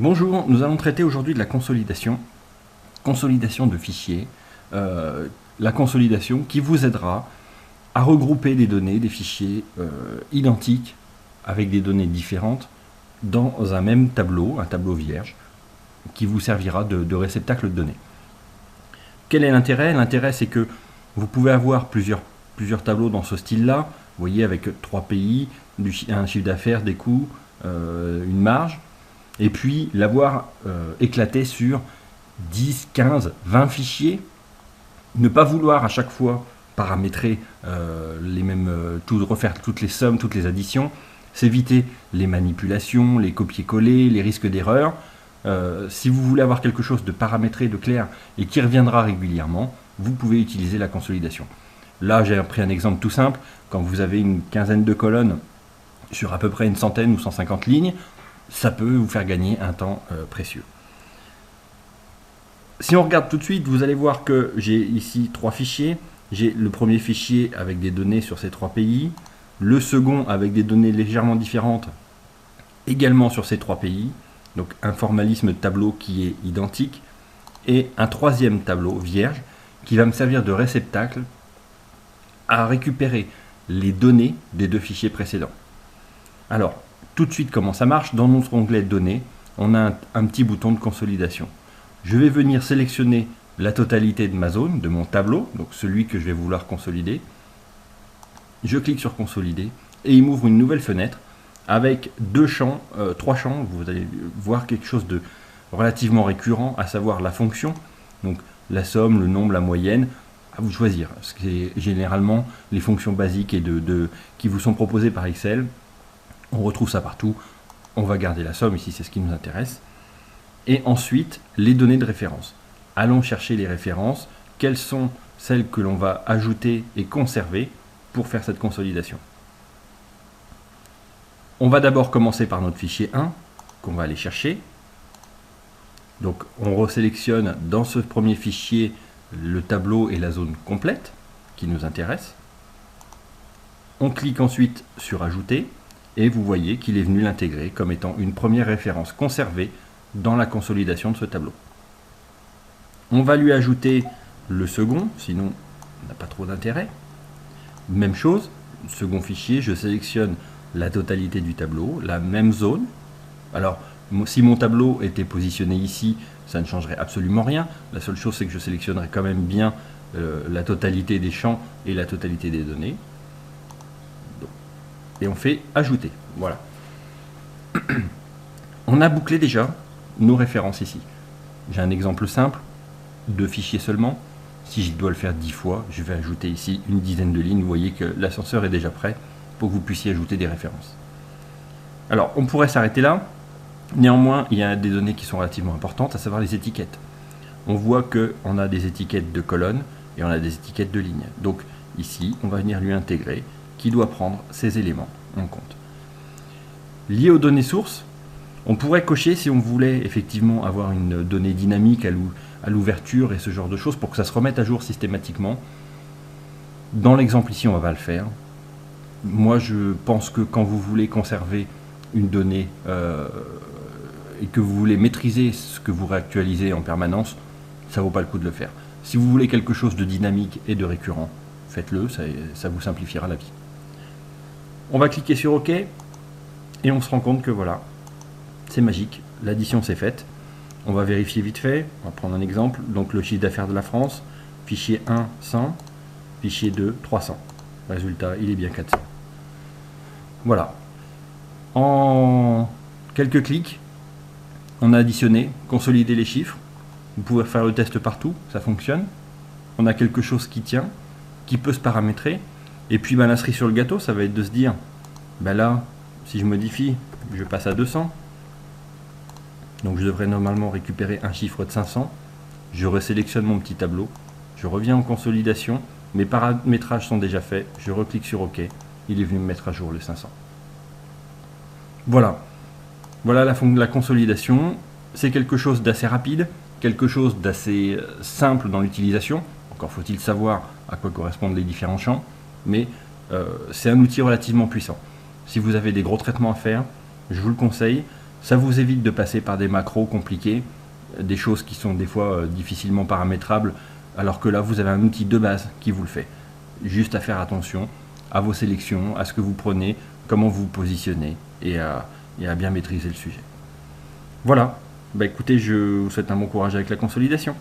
Bonjour, nous allons traiter aujourd'hui de la consolidation de fichiers, la consolidation qui vous aidera à regrouper des données, des fichiers identiques avec des données différentes dans un même tableau, un tableau vierge, qui vous servira de réceptacle de données. Quel est l'intérêt? L'intérêt, c'est que vous pouvez avoir plusieurs tableaux dans ce style-là, vous voyez, avec 3 pays, un chiffre d'affaires, des coûts, une marge, et puis l'avoir éclaté sur 10, 15, 20 fichiers, ne pas vouloir à chaque fois paramétrer refaire toutes les sommes, toutes les additions, s'éviter les manipulations, les copier-coller, les risques d'erreur. Si vous voulez avoir quelque chose de paramétré, de clair et qui reviendra régulièrement, vous pouvez utiliser la consolidation. Là, j'ai pris un exemple tout simple. Quand vous avez une quinzaine de colonnes sur à peu près une centaine ou 150 lignes, ça peut vous faire gagner un temps précieux. Si on regarde tout de suite, vous allez voir que j'ai ici 3 fichiers. J'ai le premier fichier avec des données sur ces 3 pays, le second avec des données légèrement différentes également sur ces 3 pays, donc un formalisme de tableau qui est identique, et un troisième tableau vierge qui va me servir de réceptacle à récupérer les données des 2 fichiers précédents. Alors, tout de suite, comment ça marche? Dans notre onglet Données, on a un petit bouton de consolidation. Je vais venir sélectionner la totalité de ma zone, de mon tableau, donc celui que je vais vouloir consolider. Je clique sur Consolider et il m'ouvre une nouvelle fenêtre avec 3 champs. Vous allez voir quelque chose de relativement récurrent, à savoir la fonction, donc la somme, le nombre, la moyenne. À vous de choisir. C'est généralement les fonctions basiques et qui vous sont proposées par Excel. On retrouve ça partout. On va garder la somme, ici c'est ce qui nous intéresse. Et ensuite, les données de référence. Allons chercher les références. Quelles sont celles que l'on va ajouter et conserver pour faire cette consolidation? On va d'abord commencer par notre fichier 1 qu'on va aller chercher. Donc on resélectionne dans ce premier fichier le tableau et la zone complète qui nous intéresse. On clique ensuite sur Ajouter et vous voyez qu'il est venu l'intégrer comme étant une première référence conservée dans la consolidation de ce tableau. On va lui ajouter le second, sinon on n'a pas trop d'intérêt. Même chose, second fichier, je sélectionne la totalité du tableau, la même zone. Alors, si mon tableau était positionné ici, ça ne changerait absolument rien. La seule chose, c'est que je sélectionnerai quand même bien la totalité des champs et la totalité des données. Et on fait Ajouter. Voilà. On a bouclé déjà nos références ici. J'ai un exemple simple, 2 fichiers seulement. Si je dois le faire 10 fois, je vais ajouter ici une dizaine de lignes. Vous voyez que l'ascenseur est déjà prêt pour que vous puissiez ajouter des références. Alors, on pourrait s'arrêter là. Néanmoins, il y a des données qui sont relativement importantes, à savoir les étiquettes. On voit qu'on a des étiquettes de colonnes et on a des étiquettes de lignes. Donc ici, on va venir lui intégrer qui doit prendre ces éléments en compte. Lié aux données sources, on pourrait cocher si on voulait effectivement avoir une donnée dynamique à l'ouverture et ce genre de choses pour que ça se remette à jour systématiquement. Dans l'exemple ici, on va le faire. Moi, je pense que quand vous voulez conserver une donnée et que vous voulez maîtriser ce que vous réactualisez en permanence, ça vaut pas le coup de le faire. Si vous voulez quelque chose de dynamique et de récurrent, faites-le, ça vous simplifiera la vie. On va cliquer sur OK et on se rend compte que voilà, c'est magique, l'addition s'est faite. On va vérifier vite fait, on va prendre un exemple, donc le chiffre d'affaires de la France, fichier 1, 100, fichier 2, 300. Résultat, il est bien 400. Voilà. En quelques clics, on a additionné, consolidé les chiffres. Vous pouvez faire le test partout, ça fonctionne. On a quelque chose qui tient, qui peut se paramétrer. Et puis la cerise sur le gâteau, ça va être de se dire, ben là, si je modifie, je passe à 200. Donc je devrais normalement récupérer un chiffre de 500. Je resélectionne mon petit tableau. Je reviens en consolidation. Mes paramétrages sont déjà faits. Je reclique sur OK. Il est venu me mettre à jour les 500. Voilà. Voilà la consolidation. C'est quelque chose d'assez rapide, quelque chose d'assez simple dans l'utilisation. Encore faut-il savoir à quoi correspondent les différents champs. Mais c'est un outil relativement puissant. Si vous avez des gros traitements à faire, je vous le conseille. Ça vous évite de passer par des macros compliqués, des choses qui sont des fois difficilement paramétrables, alors que là vous avez un outil de base qui vous le fait. Juste à faire attention à vos sélections, à ce que vous prenez, comment vous vous positionnez et à bien maîtriser le sujet. Voilà, bah écoutez, je vous souhaite un bon courage avec la consolidation.